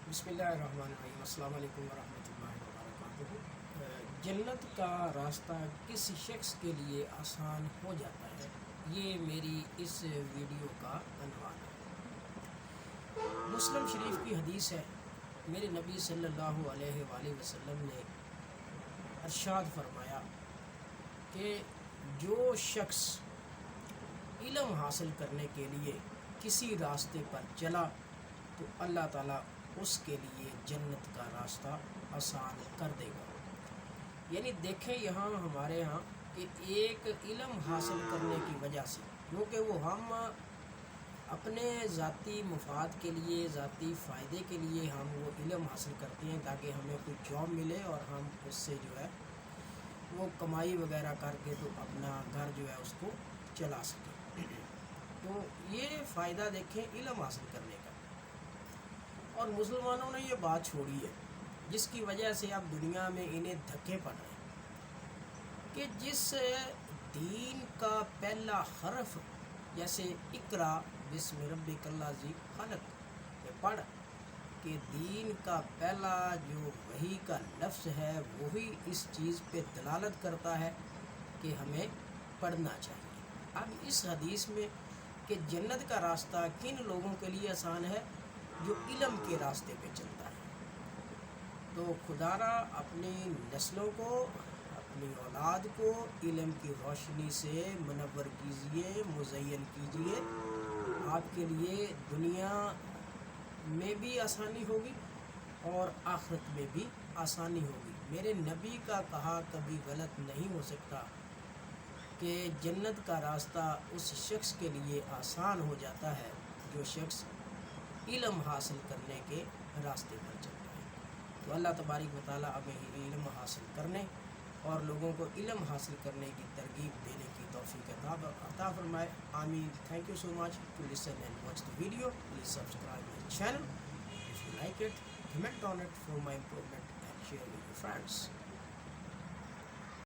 بسم اللہ الرحمن الرحیم۔ السلام علیکم ورحمۃ اللہ وبرکاتہ۔ جنت کا راستہ کس شخص کے لیے آسان ہو جاتا ہے، یہ میری اس ویڈیو کا عنوان ہے۔ مسلم شریف کی حدیث ہے، میرے نبی صلی اللہ علیہ وآلہ وسلم نے ارشاد فرمایا کہ جو شخص علم حاصل کرنے کے لیے کسی راستے پر چلا تو اللہ تعالیٰ اس کے لیے جنت کا راستہ آسان کر دے گا۔ یعنی دیکھیں یہاں ہمارے ہاں کہ ایک علم حاصل کرنے کی وجہ سے، کیونکہ وہ ہم اپنے ذاتی مفاد کے لیے، ذاتی فائدے کے لیے ہم وہ علم حاصل کرتے ہیں تاکہ ہمیں کوئی جاب ملے اور ہم اس سے جو ہے وہ کمائی وغیرہ کر کے تو اپنا گھر جو ہے اس کو چلا سکیں۔ تو یہ فائدہ دیکھیں علم حاصل کرنے کا، اور مسلمانوں نے یہ بات چھوڑی ہے جس کی وجہ سے اب دنیا میں انہیں دھکے پڑ رہے ہیں کہ جس دین کا پہلا حرف، جیسے اقرا بسم ربک الذی خلق میں پڑھ کہ دین کا پہلا جو وحی کا لفظ ہے وہی اس چیز پہ دلالت کرتا ہے کہ ہمیں پڑھنا چاہیے۔ اب اس حدیث میں کہ جنت کا راستہ کن لوگوں کے لیے آسان ہے، جو علم کے راستے پہ چلتا ہے۔ تو خدا را اپنی نسلوں کو، اپنی اولاد کو علم کی روشنی سے منور کیجیے، مزین کیجیے۔ آپ کے لیے دنیا میں بھی آسانی ہوگی اور آخرت میں بھی آسانی ہوگی۔ میرے نبی کا کہا کبھی غلط نہیں ہو سکتا کہ جنت کا راستہ اس شخص کے لیے آسان ہو جاتا ہے جو شخص علم حاصل کرنے کے راستے پر چلتا ہے۔ تو اللہ تبارک و تعالیٰ ہمیں علم حاصل کرنے اور لوگوں کو علم حاصل کرنے کی ترغیب دینے کی توفیق عطا فرمائے، آمین۔ Thank you so much to listen and watch the video. Please subscribe my channel. If you like it, comment on it for my improvement and share with your friends.